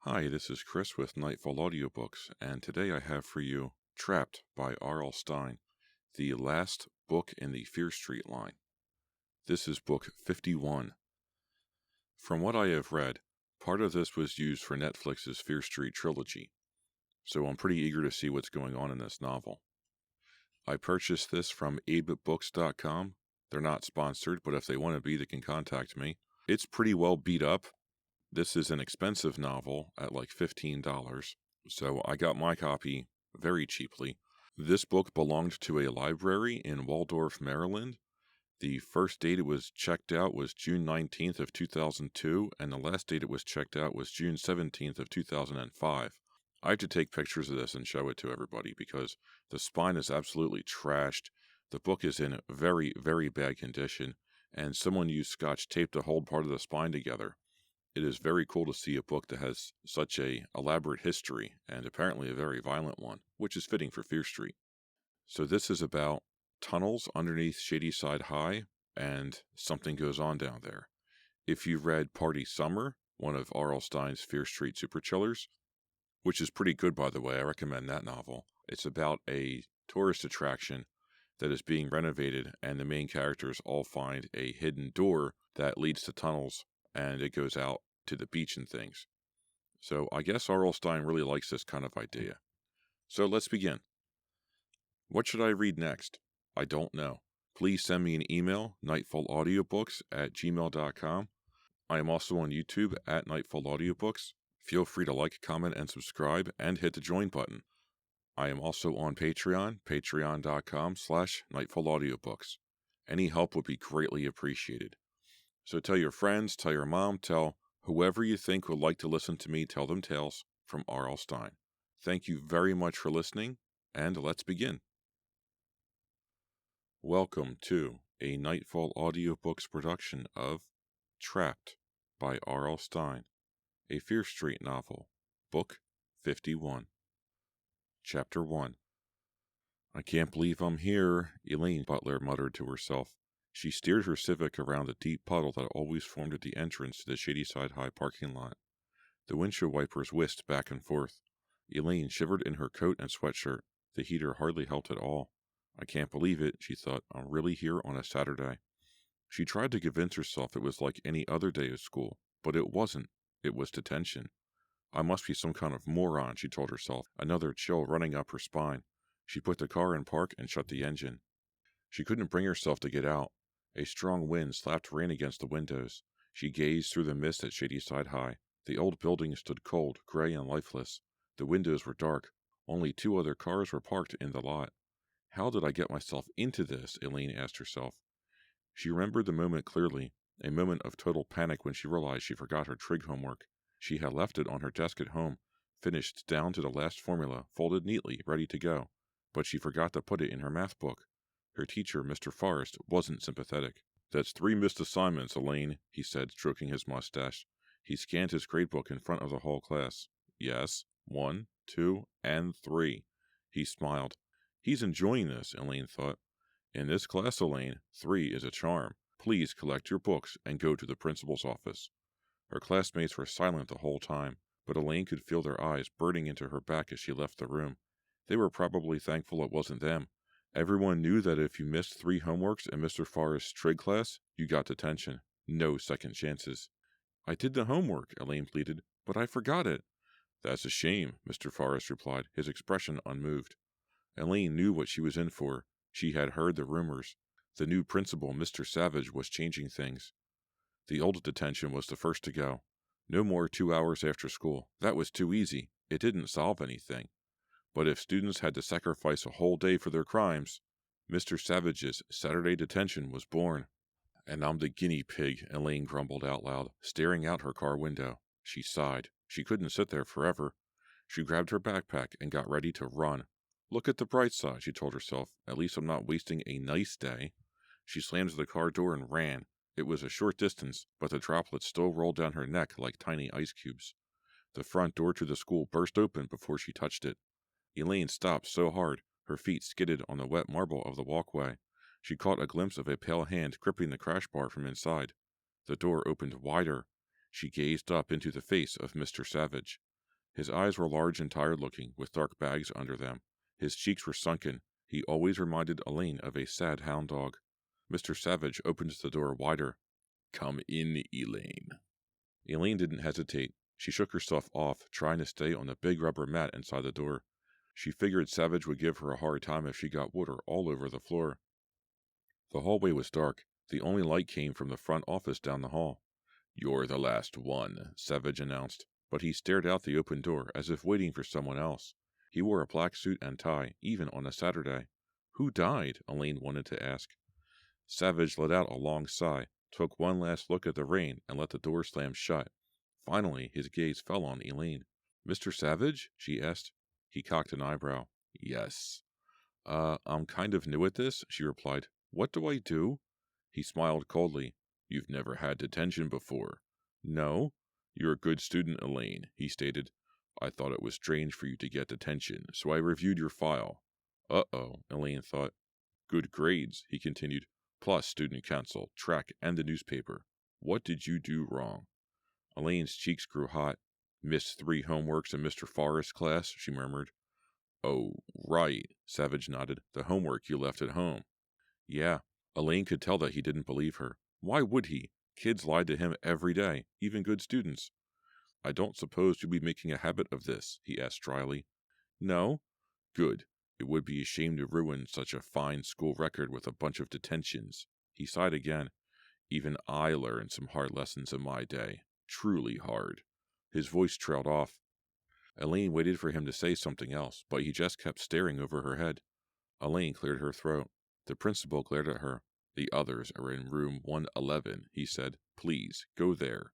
Hi, this is Chris with Nightfall Audiobooks, and today I have for you Trapped by R.L. Stine, the last book in the Fear Street line. This is book 51. From what I have read, part of this was used for Netflix's Fear Street trilogy, so I'm pretty eager to see what's going on in this novel. I purchased this from abebooks.com. They're not sponsored, but if they want to be, they can contact me. It's pretty well beat up. This is an expensive novel at like $15, so I got my copy very cheaply. This book belonged to a library in Waldorf, Maryland. The first date it was checked out was June 19th of 2002, and the last date it was checked out was June 17th of 2005. I have to take pictures of this and show it to everybody because the spine is absolutely trashed. The book is in very, very bad condition, and someone used Scotch tape to hold part of the spine together. It is very cool to see a book that has such a elaborate history, and apparently a very violent one, which is fitting for Fear Street. So this is about tunnels underneath Shadyside High, and something goes on down there. If you read Party Summer, one of R.L. Stine's Fear Street super chillers, which is pretty good by the way, I recommend that novel. It's about a tourist attraction that is being renovated, and the main characters all find a hidden door that leads to tunnels, and it goes out to the beach and things. So I guess R.L. Stine really likes this kind of idea. So let's begin. What should I read next? I don't know. Please send me an email, nightfallaudiobooks@gmail.com. I am also on YouTube at Nightfall Audiobooks. Feel free to like, comment, and subscribe, and hit the join button. I am also on Patreon, patreon.com/nightfallaudiobooks. Any help would be greatly appreciated. So tell your friends, tell your mom, tell whoever you think would like to listen to me tell them tales from R.L. Stine. Thank you very much for listening, and let's begin. Welcome to a Nightfall Audiobooks production of Trapped by R.L. Stine, a Fear Street novel, Book 51. Chapter 1. I can't believe I'm here, Elaine Butler muttered to herself. She steered her Civic around the deep puddle that always formed at the entrance to the Shadyside High parking lot. The windshield wipers whisked back and forth. Elaine shivered in her coat and sweatshirt. The heater hardly helped at all. I can't believe it, she thought. I'm really here on a Saturday. She tried to convince herself it was like any other day of school, but it wasn't. It was detention. I must be some kind of moron, she told herself, another chill running up her spine. She put the car in park and shut the engine. She couldn't bring herself to get out. A strong wind slapped rain against the windows. She gazed through the mist at Shadyside High. The old building stood cold, gray, and lifeless. The windows were dark. Only 2 other cars were parked in the lot. How did I get myself into this? Elaine asked herself. She remembered the moment clearly, a moment of total panic when she realized she forgot her trig homework. She had left it on her desk at home, finished down to the last formula, folded neatly, ready to go. But she forgot to put it in her math book. Her teacher, Mr. Forrest, wasn't sympathetic. That's 3 missed assignments, Elaine, he said, stroking his mustache. He scanned his gradebook in front of the whole class. Yes, 1, 2, and 3. He smiled. He's enjoying this, Elaine thought. In this class, Elaine, 3 is a charm. Please collect your books and go to the principal's office. Her classmates were silent the whole time, but Elaine could feel their eyes burning into her back as she left the room. They were probably thankful it wasn't them. Everyone knew that if you missed 3 homeworks in Mr. Forrest's trig class, you got detention. No second chances. I did the homework, Elaine pleaded, but I forgot it. That's a shame, Mr. Forrest replied, his expression unmoved. Elaine knew what she was in for. She had heard the rumors. The new principal, Mr. Savage, was changing things. The old detention was the first to go. No more 2 hours after school. That was too easy. It didn't solve anything. But if students had to sacrifice a whole day for their crimes, Mr. Savage's Saturday detention was born. And I'm the guinea pig, Elaine grumbled out loud, staring out her car window. She sighed. She couldn't sit there forever. She grabbed her backpack and got ready to run. Look at the bright side, she told herself. At least I'm not wasting a nice day. She slammed the car door and ran. It was a short distance, but the droplets still rolled down her neck like tiny ice cubes. The front door to the school burst open before she touched it. Elaine stopped so hard, her feet skidded on the wet marble of the walkway. She caught a glimpse of a pale hand gripping the crash bar from inside. The door opened wider. She gazed up into the face of Mr. Savage. His eyes were large and tired-looking, with dark bags under them. His cheeks were sunken. He always reminded Elaine of a sad hound dog. Mr. Savage opened the door wider. "Come in, Elaine." Elaine didn't hesitate. She shook herself off, trying to stay on the big rubber mat inside the door. She figured Savage would give her a hard time if she got water all over the floor. The hallway was dark. The only light came from the front office down the hall. "You're the last one," Savage announced, but he stared out the open door as if waiting for someone else. He wore a black suit and tie, even on a Saturday. "Who died?" Elaine wanted to ask. Savage let out a long sigh, took one last look at the rain, and let the door slam shut. Finally, his gaze fell on Elaine. "Mr. Savage?" she asked. He cocked an eyebrow. "Yes." I'm kind of new at this," she replied. "What do I do?" He smiled coldly. "You've never had detention before." "No." "You're a good student, Elaine," he stated. "I thought it was strange for you to get detention, so I reviewed your file." "Uh-oh," Elaine thought. "Good grades," he continued, "plus student council, track, and the newspaper. What did you do wrong?" Elaine's cheeks grew hot. "Missed 3 homeworks in Mr. Forrest's class," she murmured. "Oh, right," Savage nodded. "The homework you left at home." "Yeah." Elaine could tell that he didn't believe her. Why would he? Kids lied to him every day, even good students. "I don't suppose you'll be making a habit of this?" he asked dryly. "No." "Good. It would be a shame to ruin such a fine school record with a bunch of detentions." He sighed again. "Even I learned some hard lessons in my day. Truly hard." His voice trailed off. Elaine waited for him to say something else, but he just kept staring over her head. Elaine cleared her throat. The principal glared at her. "The others are in room 111, he said. "Please, go there."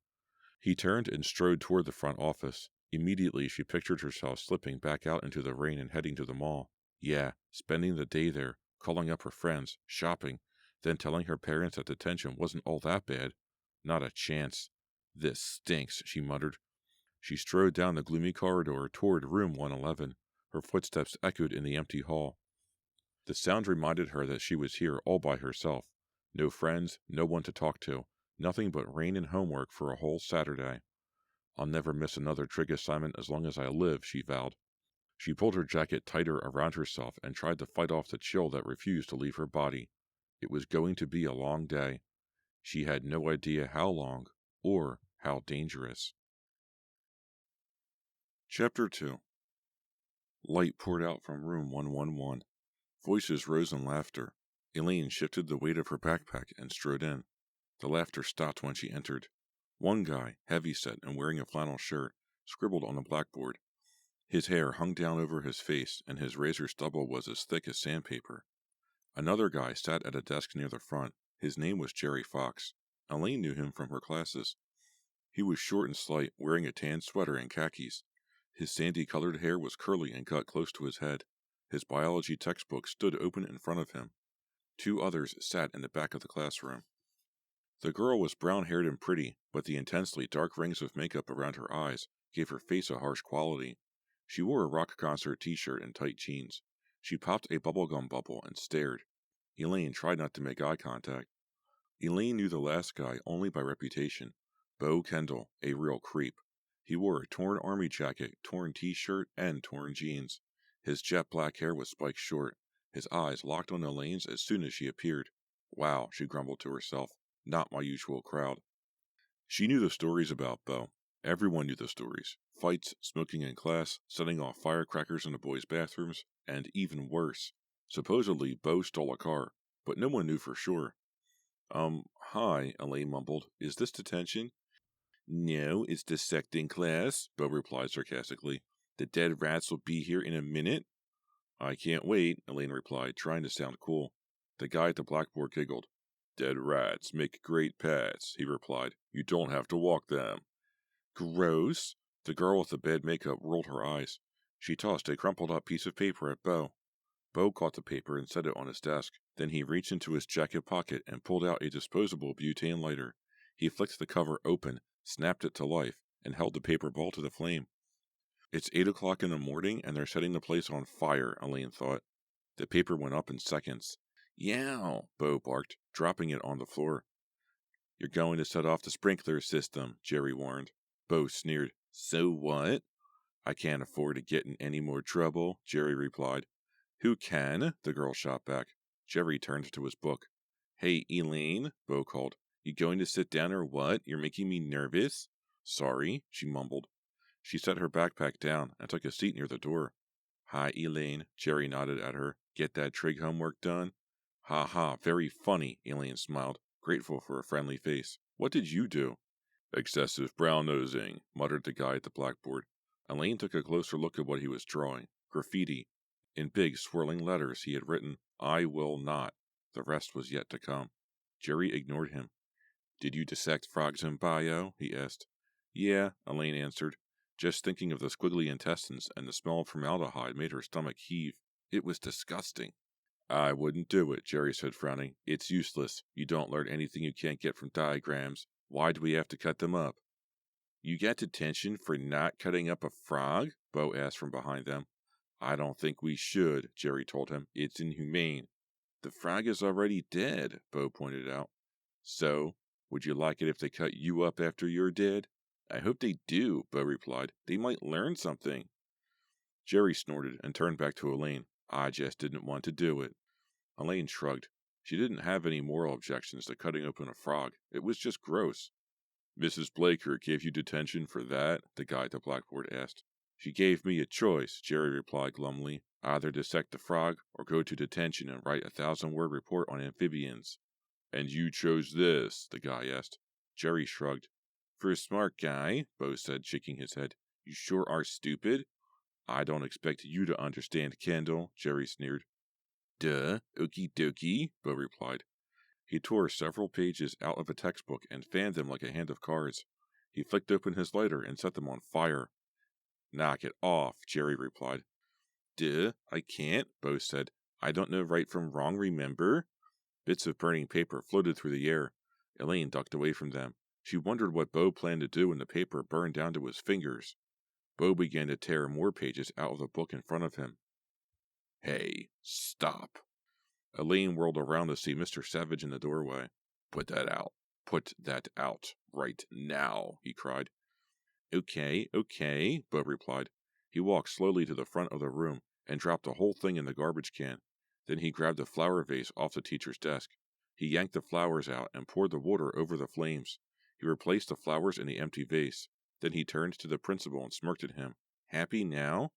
He turned and strode toward the front office. Immediately, she pictured herself slipping back out into the rain and heading to the mall. Yeah, spending the day there, calling up her friends, shopping, then telling her parents that detention wasn't all that bad. Not a chance. "This stinks," she muttered. She strode down the gloomy corridor toward room 111. Her footsteps echoed in the empty hall. The sound reminded her that she was here all by herself. No friends, no one to talk to, nothing but rain and homework for a whole Saturday. "I'll never miss another trig assignment as long as I live," she vowed. She pulled her jacket tighter around herself and tried to fight off the chill that refused to leave her body. It was going to be a long day. She had no idea how long, or how dangerous. Chapter 2. Light poured out from room 111. Voices rose in laughter. Elaine shifted the weight of her backpack and strode in. The laughter stopped when she entered. One guy, heavy-set and wearing a flannel shirt, scribbled on the blackboard. His hair hung down over his face, and his razor stubble was as thick as sandpaper. Another guy sat at a desk near the front. His name was Jerry Fox. Elaine knew him from her classes. He was short and slight, wearing a tan sweater and khakis. His sandy-colored hair was curly and cut close to his head. His biology textbook stood open in front of him. 2 others sat in the back of the classroom. The girl was brown-haired and pretty, but the intensely dark rings of makeup around her eyes gave her face a harsh quality. She wore a rock concert t-shirt and tight jeans. She popped a bubblegum bubble and stared. Elaine tried not to make eye contact. Elaine knew the last guy only by reputation. Bo Kendall, a real creep. He wore a torn army jacket, torn t-shirt, and torn jeans. His jet black hair was spiked short. His eyes locked on Elaine's as soon as she appeared. "Wow," she grumbled to herself. "Not my usual crowd." She knew the stories about Bo. Everyone knew the stories. Fights, smoking in class, setting off firecrackers in the boys' bathrooms, and even worse. Supposedly, Bo stole a car, but no one knew for sure. Hi," Elaine mumbled. "Is this detention?" "No, it's dissecting class," Bo replied sarcastically. "The dead rats will be here in a minute." "I can't wait," Elaine replied, trying to sound cool. The guy at the blackboard giggled. "Dead rats make great pets," he replied. "You don't have to walk them." "Gross." The girl with the bad makeup rolled her eyes. She tossed a crumpled up piece of paper at Bo. Bo caught the paper and set it on his desk. Then he reached into his jacket pocket and pulled out a disposable butane lighter. He flicked the cover open, snapped it to life, and held the paper ball to the flame. "It's 8 o'clock in the morning, and they're setting the place on fire," Elaine thought. The paper went up in seconds. Yow, Bo barked, dropping it on the floor. You're going to set off the sprinkler system, Jerry warned. Bo sneered. So what? I can't afford to get in any more trouble, Jerry replied. Who can? The girl shot back. Jerry turned to his book. Hey, Elaine, Bo called. You going to sit down or what? You're making me nervous. Sorry, she mumbled. She set her backpack down and took a seat near the door. Hi, Elaine, Jerry nodded at her. Get that trig homework done? Ha ha, very funny, Elaine smiled, grateful for a friendly face. What did you do? Excessive brown-nosing, muttered the guy at the blackboard. Elaine took a closer look at what he was drawing. Graffiti. In big, swirling letters he had written, I will not. The rest was yet to come. Jerry ignored him. Did you dissect frogs in bio? He asked. Yeah, Elaine answered. Just thinking of the squiggly intestines and the smell of formaldehyde made her stomach heave. It was disgusting. I wouldn't do it, Jerry said, frowning. It's useless. You don't learn anything you can't get from diagrams. Why do we have to cut them up? You get detention for not cutting up a frog? Bo asked from behind them. I don't think we should, Jerry told him. It's inhumane. The frog is already dead, Bo pointed out. So, would you like it if they cut you up after you're dead? I hope they do, Bo replied. They might learn something. Jerry snorted and turned back to Elaine. I just didn't want to do it. Elaine shrugged. She didn't have any moral objections to cutting open a frog. It was just gross. Mrs. Blaker gave you detention for that? The guy at the blackboard asked. She gave me a choice, Jerry replied glumly. Either dissect the frog or go to detention and write a 1,000-word report on amphibians. And you chose this? The guy asked. Jerry shrugged. For a smart guy, Bo said, shaking his head. You sure are stupid. I don't expect you to understand, Kendall, Jerry sneered. Duh, okie dokie, Bo replied. He tore several pages out of a textbook and fanned them like a hand of cards. He flicked open his lighter and set them on fire. Knock it off, Jerry replied. Duh, I can't, Bo said. I don't know right from wrong, remember? Bits of burning paper floated through the air. Elaine ducked away from them. She wondered what Bo planned to do when the paper burned down to his fingers. Bo began to tear more pages out of the book in front of him. Hey, stop. Elaine whirled around to see Mr. Savage in the doorway. Put that out. Put that out. Right now, he cried. Okay, Bo replied. He walked slowly to the front of the room and dropped the whole thing in the garbage can. Then he grabbed a flower vase off the teacher's desk. He yanked the flowers out and poured the water over the flames. He replaced the flowers in the empty vase. Then he turned to the principal and smirked at him. Happy now?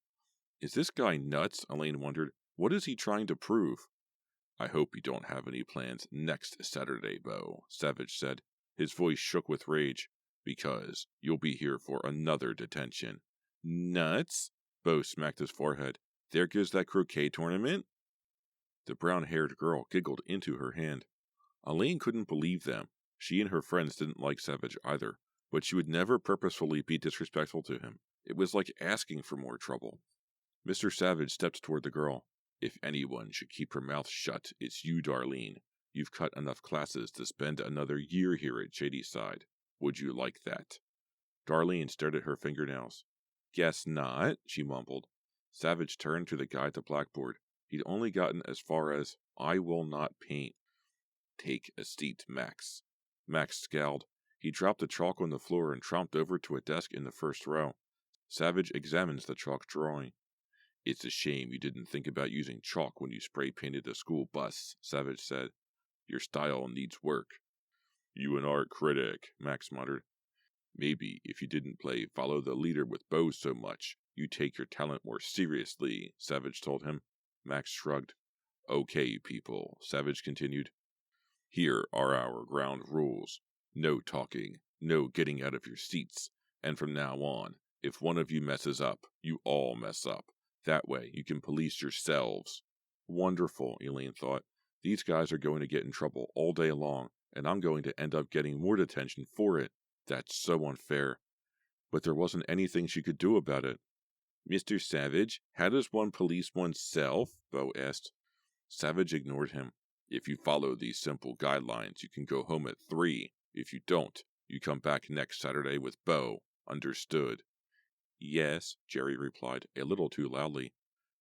Is this guy nuts? Elaine wondered. What is he trying to prove? I hope you don't have any plans next Saturday, Bo, Savage said. His voice shook with rage. Because you'll be here for another detention. Nuts? Bo smacked his forehead. There goes that croquet tournament? The brown-haired girl giggled into her hand. Elaine couldn't believe them. She and her friends didn't like Savage either, but she would never purposefully be disrespectful to him. It was like asking for more trouble. Mr. Savage stepped toward the girl. If anyone should keep her mouth shut, it's you, Darlene. You've cut enough classes to spend another year here at Shadyside. Would you like that? Darlene stared at her fingernails. Guess not, she mumbled. Savage turned to the guy at the blackboard. He'd only gotten as far as, I will not paint. Take a seat, Max. Max scowled. He dropped the chalk on the floor and tromped over to a desk in the first row. Savage examines the chalk drawing. It's a shame you didn't think about using chalk when you spray painted the school bus, Savage said. Your style needs work. You an art critic, Max muttered. Maybe if you didn't play follow the leader with Bo so much, you'd take your talent more seriously, Savage told him. Max shrugged. Okay, people, Savage continued. Here are our ground rules. No talking, no getting out of your seats, and from now on, if one of you messes up, you all mess up. That way, you can police yourselves. Wonderful, Elaine thought. These guys are going to get in trouble all day long, and I'm going to end up getting more detention for it. That's so unfair. But there wasn't anything she could do about it. Mr. Savage, how does one police oneself? Bo asked. Savage ignored him. If you follow these simple guidelines, you can go home at 3. If you don't, you come back next Saturday with Bo. Understood? Yes, Jerry replied, a little too loudly.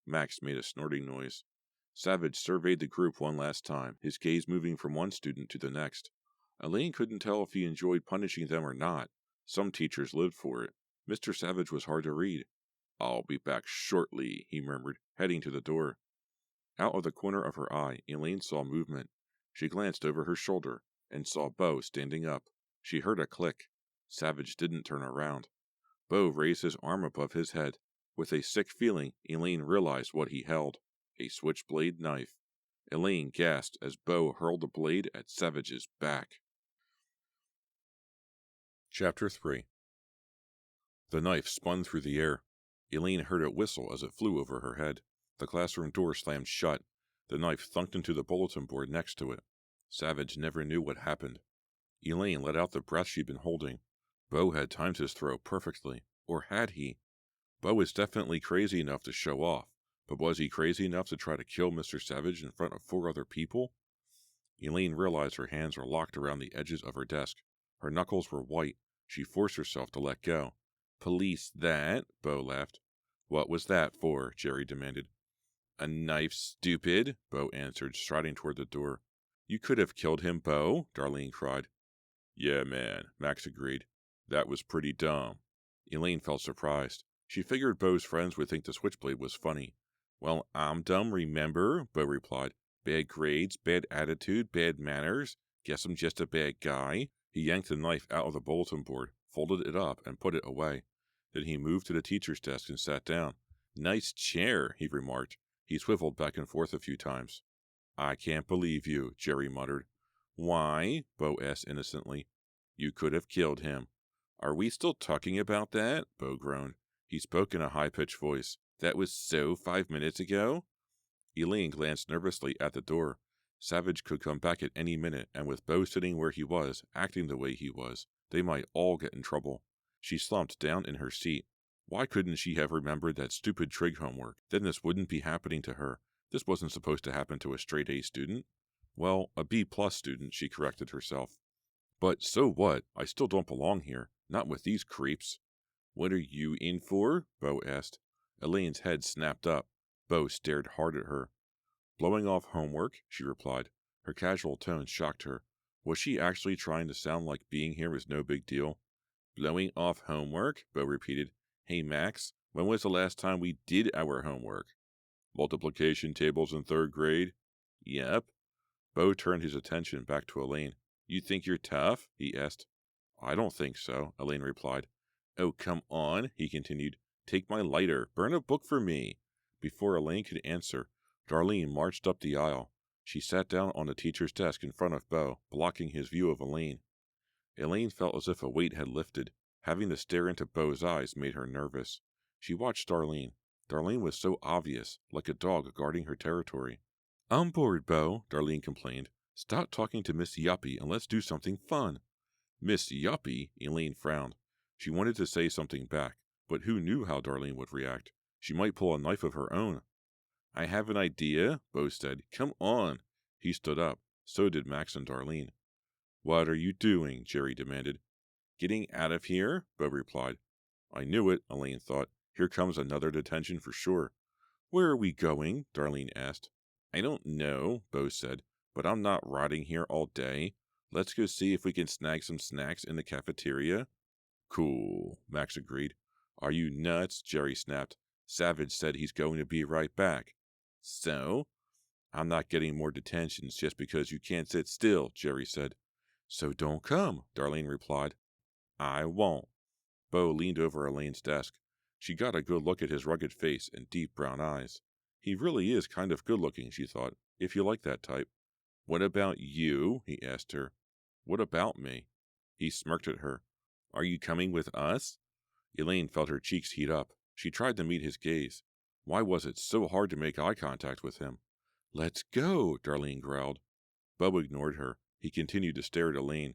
Max made a snorting noise. Savage surveyed the group one last time, his gaze moving from one student to the next. Elaine couldn't tell if he enjoyed punishing them or not. Some teachers lived for it. Mr. Savage was hard to read. "I'll be back shortly," he murmured, heading to the door. Out of the corner of her eye, Elaine saw movement. She glanced over her shoulder and saw Bo standing up. She heard a click. Savage didn't turn around. Bo raised his arm above his head. With a sick feeling, Elaine realized what he held. A switchblade knife. Elaine gasped as Bo hurled the blade at Savage's back. Chapter 3. The knife spun through the air. Elaine heard it whistle as it flew over her head. The classroom door slammed shut. The knife thunked into the bulletin board next to it. Savage never knew what happened. Elaine let out the breath she'd been holding. Bo had timed his throw perfectly. Or had he? Bo was definitely crazy enough to show off, but was he crazy enough to try to kill Mr. Savage in front of 4 other people? Elaine realized her hands were locked around the edges of her desk. Her knuckles were white. She forced herself to let go. "Police that?" Bo laughed. "What was that for?" Jerry demanded. "A knife, stupid," Bo answered, striding toward the door. "You could have killed him, Bo," Darlene cried. "Yeah, man," Max agreed. "That was pretty dumb." Elaine felt surprised. She figured Bo's friends would think the switchblade was funny. "Well, I'm dumb, remember?" Bo replied. "Bad grades, bad attitude, bad manners. Guess I'm just a bad guy." He yanked the knife out of the bulletin board, folded it up, and put it away. Then he moved to the teacher's desk and sat down. "Nice chair," he remarked. He swiveled back and forth a few times. "I can't believe you," Jerry muttered. "Why?" Bo asked innocently. "You could have killed him." "Are we still talking about that?" Bo groaned. He spoke in a high-pitched voice. "That was so 5 minutes ago?" Elaine glanced nervously at the door. Savage could come back at any minute, and with Bo sitting where he was, acting the way he was, they might all get in trouble. She slumped down in her seat. Why couldn't she have remembered that stupid trig homework? Then this wouldn't be happening to her. This wasn't supposed to happen to a straight-A student. Well, a B-plus student, she corrected herself. But so what? I still don't belong here. Not with these creeps. "What are you in for?" Bo asked. Elaine's head snapped up. Bo stared hard at her. "Blowing off homework," she replied. Her casual tone shocked her. Was she actually trying to sound like being here was no big deal? "Blowing off homework?" Bo repeated. "Hey, Max, when was the last time we did our homework?" "Multiplication tables in 3rd grade?" "Yep." Bo turned his attention back to Elaine. "You think you're tough?" he asked. "I don't think so," Elaine replied. "Oh, come on," he continued. "Take my lighter. Burn a book for me." Before Elaine could answer, Darlene marched up the aisle. She sat down on the teacher's desk in front of Bo, blocking his view of Elaine. Elaine felt as if a weight had lifted. Having to stare into Bo's eyes made her nervous. She watched Darlene. Darlene was so obvious, like a dog guarding her territory. "I'm bored, Bo," Darlene complained. "Stop talking to Miss Yuppie and let's do something fun." "Miss Yuppie?" Elaine frowned. She wanted to say something back, but who knew how Darlene would react? She might pull a knife of her own. "I have an idea," Bo said. "Come on." He stood up. So did Max and Darlene. "What are you doing?" Jerry demanded. "Getting out of here," Bo replied. "I knew it," Elaine thought. "Here comes another detention for sure." "Where are we going?" Darlene asked. "I don't know," Bo said, "but I'm not rotting here all day. Let's go see if we can snag some snacks in the cafeteria." "Cool," Max agreed. "Are you nuts?" Jerry snapped. "Savage said he's going to be right back." "So?" "I'm not getting more detentions just because you can't sit still," Jerry said. "So don't come," Darlene replied. "I won't." Bo leaned over Elaine's desk. She got a good look at his rugged face and deep brown eyes. He really is kind of good-looking, she thought, if you like that type. "What about you?" he asked her. "What about me?" He smirked at her. "Are you coming with us?" Elaine felt her cheeks heat up. She tried to meet his gaze. Why was it so hard to make eye contact with him? "Let's go," Darlene growled. Bo ignored her. He continued to stare at Elaine.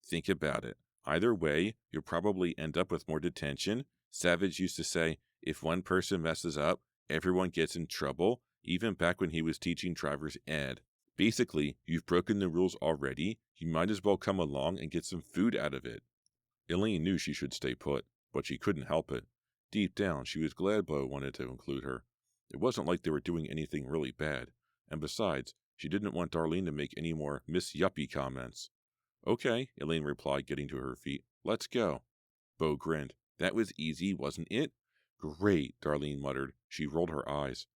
"Think about it. Either way, you'll probably end up with more detention. Savage used to say, if one person messes up, everyone gets in trouble, even back when he was teaching driver's ed. Basically, you've broken the rules already. You might as well come along and get some food out of it." Elaine knew she should stay put, but she couldn't help it. Deep down, she was glad Bo wanted to include her. It wasn't like they were doing anything really bad. and besides, she didn't want Darlene to make any more Miss Yuppie comments. Okay, Elaine replied, getting to her feet. Let's go. Bo grinned. That was easy, wasn't it? Great, Darlene muttered. She rolled her eyes.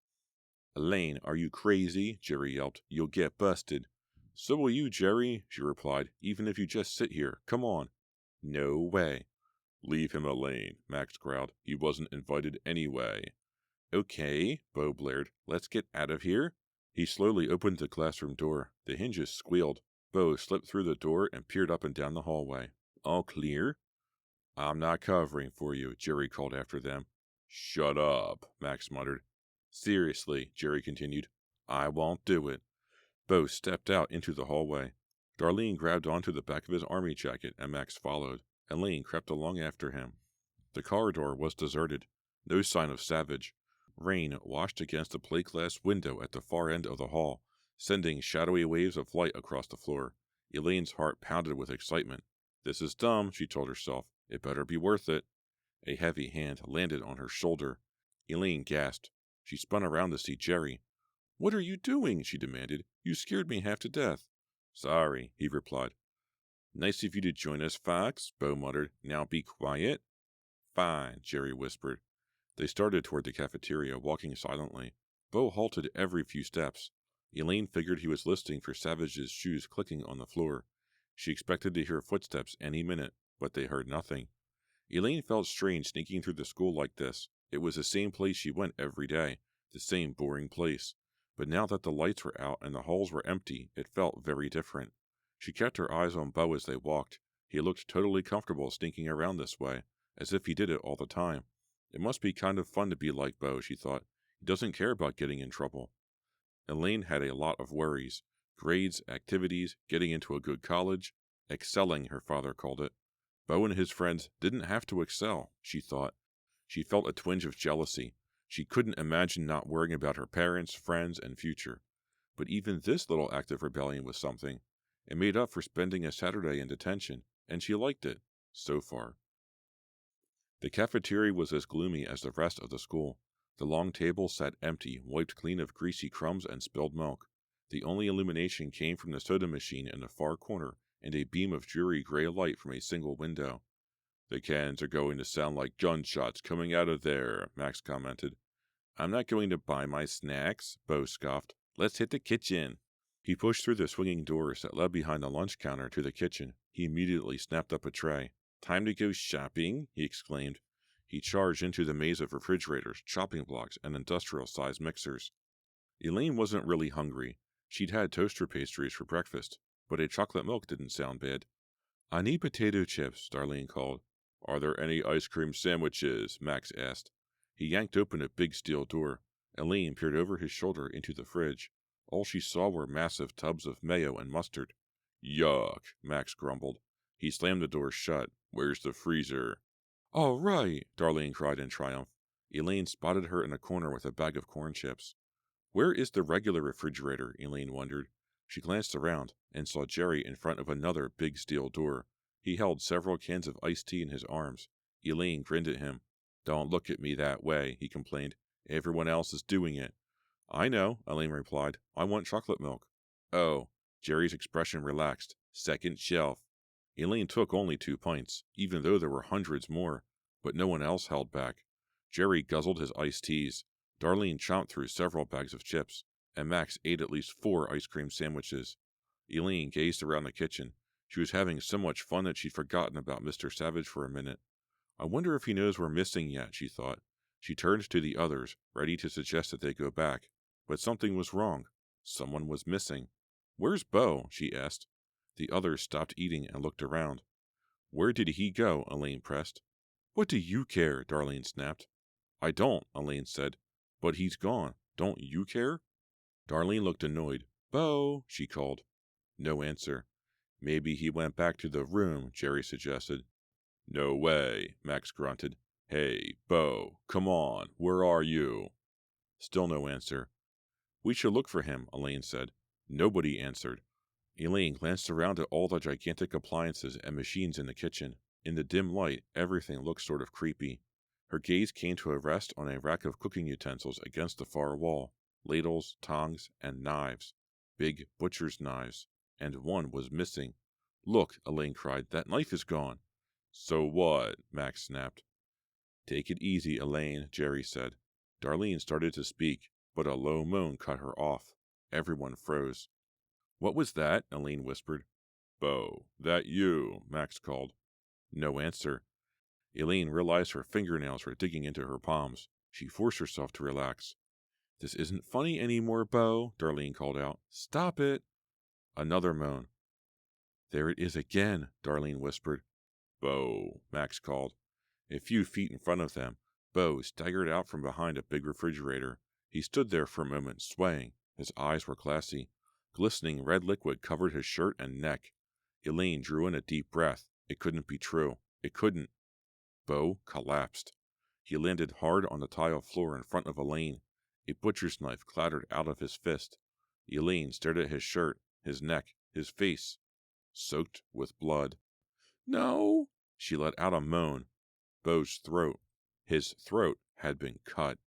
Elaine, are you crazy? Jerry yelped. You'll get busted. So will you, Jerry, she replied, even if you just sit here. Come on. No way. Leave him, Elaine, Max growled. He wasn't invited anyway. Okay, Bo blared. Let's get out of here. He slowly opened the classroom door. The hinges squealed. Bo slipped through the door and peered up and down the hallway. All clear? I'm not covering for you, Jerry called after them. Shut up, Max muttered. Seriously, Jerry continued. I won't do it. Bo stepped out into the hallway. Darlene grabbed onto the back of his army jacket, and Max followed. Elaine crept along after him. The corridor was deserted. No sign of Savage. Rain washed against the plate glass window at the far end of the hall, sending shadowy waves of light across the floor. Elaine's heart pounded with excitement. This is dumb, she told herself. It better be worth it. A heavy hand landed on her shoulder. Elaine gasped. She spun around to see Jerry. What are you doing? She demanded. You scared me half to death. Sorry, he replied. Nice of you to join us, Fox, Bo muttered. Now be quiet. Fine, Jerry whispered. They started toward the cafeteria, walking silently. Bo halted every few steps. Elaine figured he was listening for Savage's shoes clicking on the floor. She expected to hear footsteps any minute, but they heard nothing. Elaine felt strange sneaking through the school like this. It was the same place she went every day, the same boring place. But now that the lights were out and the halls were empty, it felt very different. She kept her eyes on Bo as they walked. He looked totally comfortable sneaking around this way, as if he did it all the time. It must be kind of fun to be like Bo, she thought. He doesn't care about getting in trouble. Elaine had a lot of worries. Grades, activities, getting into a good college. Excelling, her father called it. Bo and his friends didn't have to excel, she thought. She felt a twinge of jealousy. She couldn't imagine not worrying about her parents, friends, and future. But even this little act of rebellion was something. It made up for spending a Saturday in detention, and she liked it, so far. The cafeteria was as gloomy as the rest of the school. The long table sat empty, wiped clean of greasy crumbs and spilled milk. The only illumination came from the soda machine in the far corner and a beam of dreary gray light from a single window. The cans are going to sound like gunshots coming out of there, Max commented. I'm not going to buy my snacks, Bo scoffed. Let's hit the kitchen. He pushed through the swinging doors that led behind the lunch counter to the kitchen. He immediately snapped up a tray. Time to go shopping, he exclaimed. He charged into the maze of refrigerators, chopping blocks, and industrial-sized mixers. Elaine wasn't really hungry. She'd had toaster pastries for breakfast, but a chocolate milk didn't sound bad. I need potato chips, Darlene called. Are there any ice cream sandwiches? Max asked. He yanked open a big steel door. Elaine peered over his shoulder into the fridge. All she saw were massive tubs of mayo and mustard. Yuck, Max grumbled. He slammed the door shut. Where's the freezer? All right, Darlene cried in triumph. Elaine spotted her in a corner with a bag of corn chips. Where is the regular refrigerator? Elaine wondered. She glanced around and saw Jerry in front of another big steel door. He held several cans of iced tea in his arms. Elaine grinned at him. Don't look at me that way, he complained. Everyone else is doing it. I know, Elaine replied. I want chocolate milk. Oh, Jerry's expression relaxed. Second shelf. Elaine took only 2 pints, even though there were hundreds more, but no one else held back. Jerry guzzled his iced teas. Darlene chomped through several bags of chips, and Max ate at least 4 ice cream sandwiches. Elaine gazed around the kitchen. She was having so much fun that she'd forgotten about Mr. Savage for a minute. I wonder if he knows we're missing yet, she thought. She turned to the others, ready to suggest that they go back. But something was wrong. Someone was missing. Where's Bo? She asked. The others stopped eating and looked around. Where did he go? Elaine pressed. What do you care? Darlene snapped. I don't, Elaine said. But he's gone. Don't you care? Darlene looked annoyed. Bo, she called. No answer. Maybe he went back to the room, Jerry suggested. No way, Max grunted. Hey, Bo, come on, where are you? Still no answer. We should look for him, Elaine said. Nobody answered. Elaine glanced around at all the gigantic appliances and machines in the kitchen. In the dim light, everything looked sort of creepy. Her gaze came to a rest on a rack of cooking utensils against the far wall. ladles, tongs, and knives, big butcher's knives, and one was missing. "Look," Elaine cried, "that knife is gone." "So what?" Max snapped. "Take it easy, Elaine," Jerry said. Darlene started to speak, but a low moan cut her off. Everyone froze. "What was that?" Elaine whispered. "Bo, that you?" Max called. No answer. Elaine realized her fingernails were digging into her palms. She forced herself to relax. "This isn't funny anymore, Bo," Darlene called out. "Stop it." Another moan. "There it is again," Darlene whispered. "Bo," Max called. A few feet in front of them, Bo staggered out from behind a big refrigerator. He stood there for a moment, swaying. His eyes were glassy. Glistening red liquid covered his shirt and neck. Elaine drew in a deep breath. It couldn't be true. It couldn't. Bo collapsed. He landed hard on the tile floor in front of Elaine. A butcher's knife clattered out of his fist. Elaine stared at his shirt, his neck, his face, soaked with blood. "No!" She let out a moan. Bo's throat. His throat had been cut.